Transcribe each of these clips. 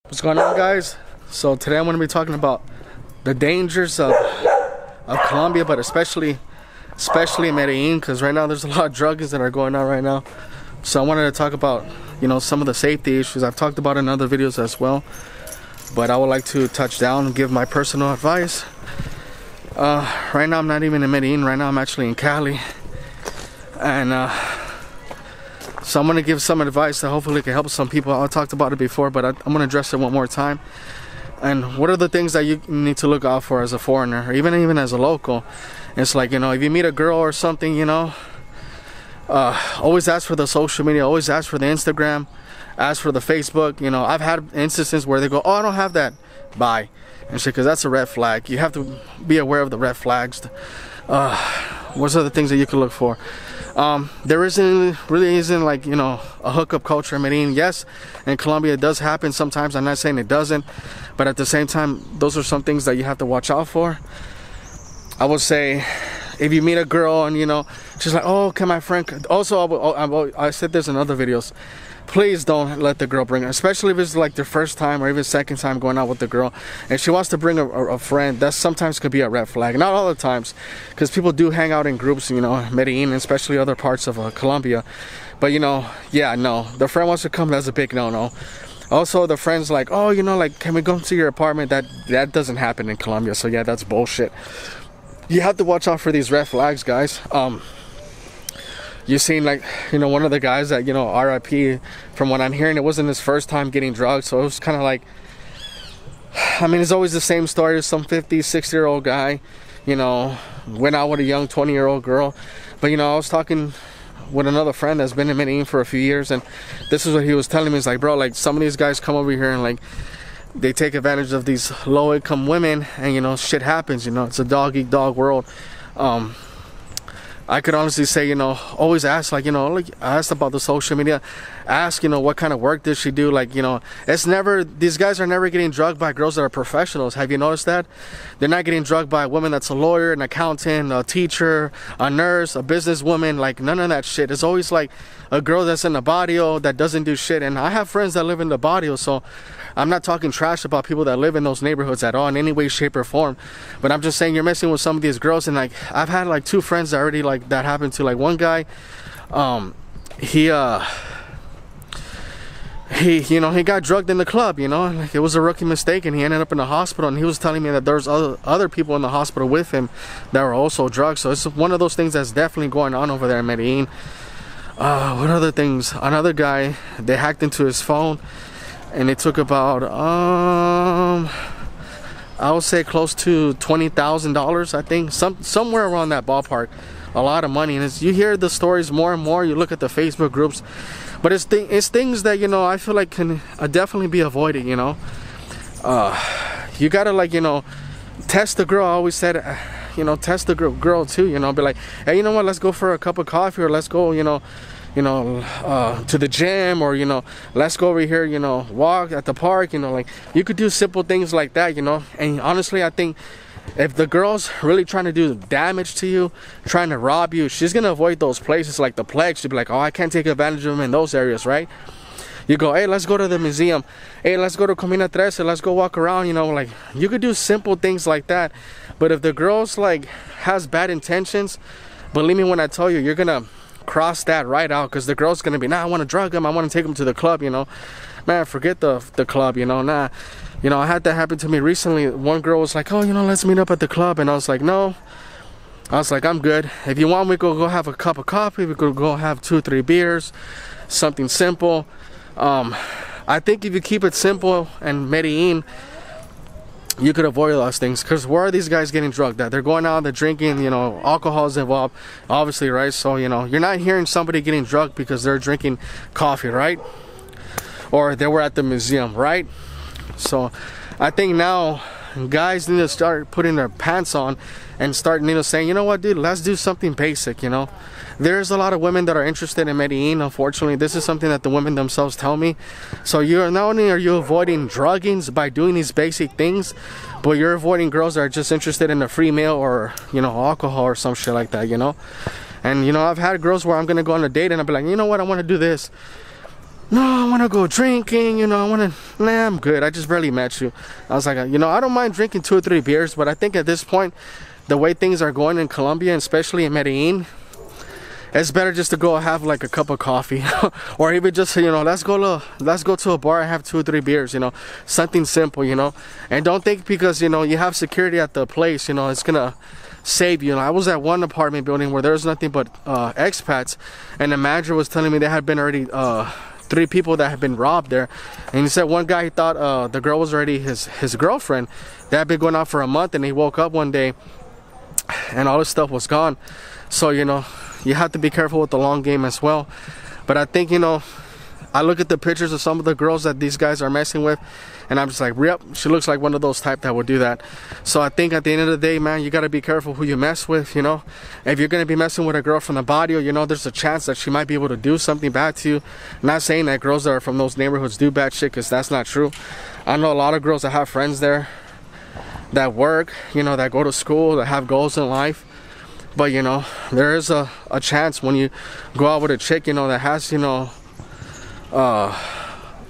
What's going on, guys? So today I'm going to be talking about the dangers of Colombia, but especially in Medellin, because right now there's a lot of drugs that are going on right now. So I wanted to talk about, some of the safety issues. I've talked about in other videos as well, but I would like to touch down and give my personal advice. Right now I'm not even in Medellin. Right now I'm actually in Cali, and so I'm going to give some advice that hopefully can help some people. I talked about it before, but I'm going to address it one more time. And what are the things that you need to look out for as a foreigner, or even as a local? It's like, if you meet a girl or something, always ask for the social media, always ask for the Instagram, ask for the Facebook. I've had instances where they go, oh, I don't have that, bye, and shit, because that's a red flag. You have to be aware of the red flags. What's other things that you can look for? There really isn't like, a hookup culture in Medellin. Yes, in Colombia it does happen sometimes. I'm not saying it doesn't, but at the same time, those are some things that you have to watch out for. I would say, if you meet a girl and she's like, oh, can my friend also, I said this in other videos, please don't let the girl bring her, especially if it's like their first time or even second time going out with the girl, and she wants to bring a friend. That sometimes could be a red flag. Not all the times, because people do hang out in groups, Medellin, especially other parts of Colombia. But yeah, no, the friend wants to come, that's a big no. Also, the friend's like, oh, can we go to your apartment? That doesn't happen in Colombia. So yeah, that's bullshit. You have to watch out for these red flags, guys. You've seen, like, one of the guys that, RIP, from what I'm hearing, it wasn't his first time getting drugs. So it was kind of like, I mean, it's always the same story. Some 50, 60-year-old guy, went out with a young 20-year-old girl. But, I was talking with another friend that's been in Medellin for a few years, and this is what he was telling me. He's like, bro, like, some of these guys come over here and, like, they take advantage of these low-income women, and, shit happens. It's a dog-eat-dog world. I could honestly say, always ask, like I asked about the social media, ask, what kind of work does she do? Like, it's never, these guys are never getting drugged by girls that are professionals. Have you noticed that? They're not getting drugged by a woman that's a lawyer, an accountant, a teacher, a nurse, a businesswoman. Like, none of that shit. It's always like a girl that's in the barrio that doesn't do shit. And I have friends that live in the barrio, so I'm not talking trash about people that live in those neighborhoods at all in any way, shape, or form. But I'm just saying, you're messing with some of these girls, and like, I've had like 2 friends that already, like, that happened to. Like, one guy, he got drugged in the club, like, it was a rookie mistake, and he ended up in the hospital. And he was telling me that there's other people in the hospital with him that were also drugged. So it's one of those things that's definitely going on over there in Medellin. What other things? Another guy, they hacked into his phone, and it took about I would say close to $20,000, I think, somewhere around that ballpark. A lot of money. And as you hear the stories more and more, you look at the Facebook groups, but it's things that I feel like can definitely be avoided. You gotta, like, test the girl. I always said, test the girl too. Be like, hey, you know what, let's go for a cup of coffee, or let's go to the gym, or let's go over here, walk at the park. Like, you could do simple things like that. And honestly, I think if the girl's really trying to do damage to you, trying to rob you, she's gonna avoid those places like the Plex. She'll be like, oh, I can't take advantage of them in those areas, right? You go, hey, let's go to the museum, hey, let's go to Comina 13, let's go walk around. Like, you could do simple things like that. But if the girl's like has bad intentions, believe me when I tell you, you're gonna cross that right out, because the girl's gonna be, nah, I want to drug him, I want to take him to the club. Man, forget the club. Nah. I had that happen to me recently. One girl was like, oh, let's meet up at the club, and I was like, no. I was like, I'm good. If you want, we could go have a cup of coffee, we could go have 2-3 beers, something simple. I think if you keep it simple in Medellin, you could avoid those things. Because where are these guys getting drugged at? They're going out, they're drinking, alcohol's involved, obviously, right? So, you're not hearing somebody getting drugged because they're drinking coffee, right? Or they were at the museum, right? So I think now guys need to start putting their pants on and start saying, you know what, dude, let's do something basic. There's a lot of women that are interested in Medellin. Unfortunately, this is something that the women themselves tell me. So you're not only are you avoiding druggings by doing these basic things, but you're avoiding girls that are just interested in a free meal or alcohol or some shit like that. And I've had girls where I'm gonna go on a date and I'll be like, you know what, I want to do this. no, I want to go drinking, you know, I want to, nah, I'm good, I just barely met you. I was like, you know, I don't mind drinking 2 or 3 beers, but I think at this point, the way things are going in Colombia, and especially in Medellin, it's better just to go have like a cup of coffee or even just, you know, let's go to a bar and have 2 or 3 beers, you know, something simple, you know. And don't think because, you know, you have security at the place, you know, it's gonna save you. And I was at one apartment building where there was nothing but expats, and the manager was telling me there had been already 3 people that had been robbed there. And he said one guy, he thought the girl was already his girlfriend. They had been going out for a month, and he woke up one day and all his stuff was gone. So, you know, you have to be careful with the long game as well. But I think, you know, I look at the pictures of some of the girls that these guys are messing with, and I'm just like, yep, she looks like one of those type that would do that. So I think at the end of the day, man, you got to be careful who you mess with, you know. If you're going to be messing with a girl from the barrio, you know, there's a chance that she might be able to do something bad to you. I'm not saying that girls that are from those neighborhoods do bad shit, because that's not true. I know a lot of girls that have friends there that work, you know, that go to school, that have goals in life. But, you know, there is a chance when you go out with a chick, you know, that has, you know,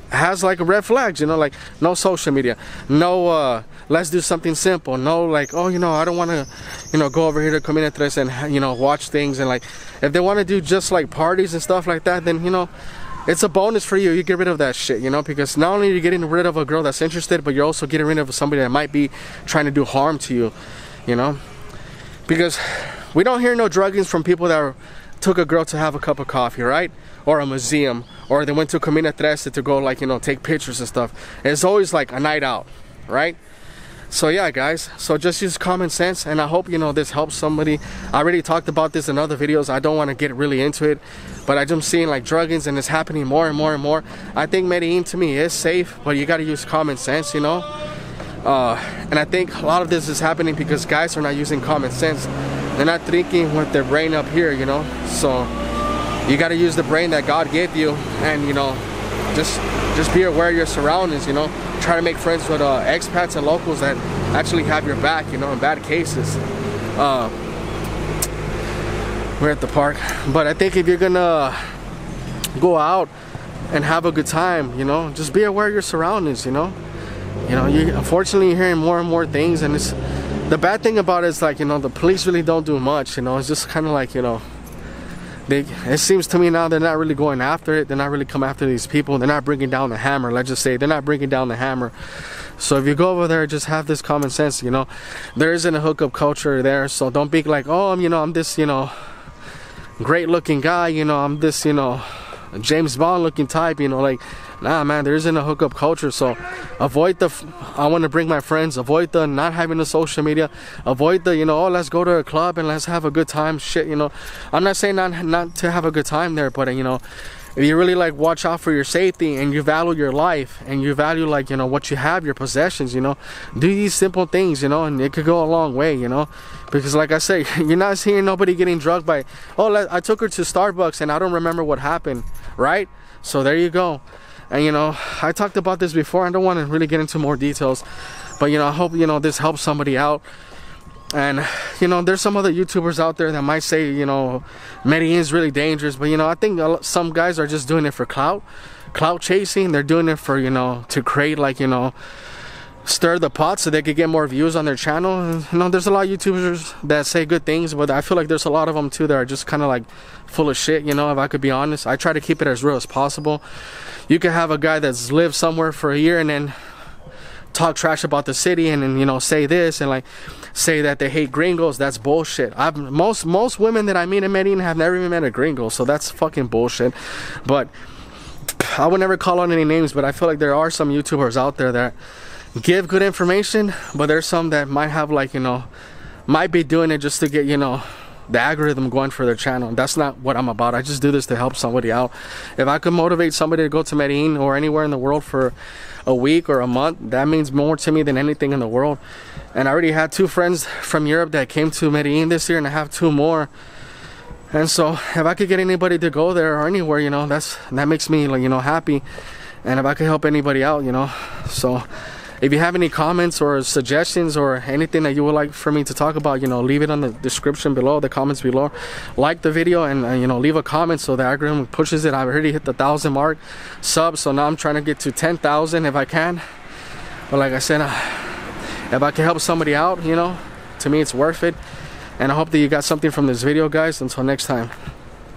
has like red flags, you know, like no social media, no let's do something simple, no like, oh, you know, I don't want to, you know, go over here to Camina Tres and, you know, watch things. And like, if they want to do just like parties and stuff like that, then, you know, it's a bonus for you. You get rid of that shit, you know, because not only are you getting rid of a girl that's interested, but you're also getting rid of somebody that might be trying to do harm to you, you know. Because we don't hear no druggings from people that took a girl to have a cup of coffee, right? Or a museum, or they went to Camina Tres to go, like, you know, take pictures and stuff. It's always like a night out, right? So yeah, guys, so just use common sense, and I hope, you know, this helps somebody. I already talked about this in other videos. I don't want to get really into it, but I'm just seeing like druggings, and it's happening more and more and more. I think Medellin to me is safe, but you got to use common sense, you know. And I think a lot of this is happening because guys are not using common sense. They're not thinking with their brain up here, you know. So you got to use the brain that God gave you, and, you know, just be aware of your surroundings, you know. Try to make friends with expats and locals that actually have your back, you know, in bad cases. We're at the park, but I think if you're gonna go out and have a good time, you know, just be aware of your surroundings, you know. You know, unfortunately, you're hearing more and more things, and it's the bad thing about it is, like, you know, the police really don't do much, you know. It's just kind of like, you know, it seems to me now they're not really going after it. They're not really coming after these people. They're not bringing down the hammer. Let's just say they're not bringing down the hammer. So if you go over there, just have this common sense, you know. There isn't a hookup culture there, so don't be like, oh, you know, I'm this, you know, great looking guy, you know, I'm this, you know, James Bond looking type, you know, like, nah, man, there isn't a hookup culture. So avoid the I want to bring my friends, avoid the not having the social media, avoid the, you know, oh, let's go to a club and let's have a good time shit, you know. I'm not saying not to have a good time there, but, you know, if you really, like, watch out for your safety and you value your life and you value, like, you know, what you have, your possessions, you know, do these simple things, you know, and it could go a long way, you know. Because like I say, you're not seeing nobody getting drugged by, oh, I took her to Starbucks and I don't remember what happened, right? So there you go. And, you know, I talked about this before. I don't want to really get into more details, but, you know, I hope, you know, this helps somebody out. And, you know, there's some other YouTubers out there that might say, you know, Medellin is really dangerous, but, you know, I think some guys are just doing it for clout chasing. They're doing it for, you know, to create, like, you know, stir the pot so they could get more views on their channel. And, you know, there's a lot of YouTubers that say good things, but I feel like there's a lot of them too that are just kind of like full of shit, you know. If I could be honest, I try to keep it as real as possible. You could have a guy that's lived somewhere for a year and then talk trash about the city and then, you know, say this and, like, say that they hate gringos. That's bullshit. Most women that I meet in Medellin have never even met a gringo, so that's fucking bullshit. But I would never call on any names, but I feel like there are some YouTubers out there that give good information, but there's some that might have, like, you know, might be doing it just to get, you know, the algorithm going for their channel. And that's not what I'm about. I just do this to help somebody out. If I could motivate somebody to go to Medellin or anywhere in the world for a week or a month, that means more to me than anything in the world. And I already had 2 friends from Europe that came to Medellin this year, and I have 2 more. And so if I could get anybody to go there or anywhere, you know, that makes me, like, you know, happy. And if I could help anybody out, you know, so if you have any comments or suggestions or anything that you would like for me to talk about, you know, leave it on the description below, the comments below. Like the video and you know, leave a comment so the algorithm pushes it. I've already hit the 1,000 mark subs, so now I'm trying to get to 10,000 if I can. But like I said, if I can help somebody out, you know, to me it's worth it. And I hope that you got something from this video, guys. Until next time.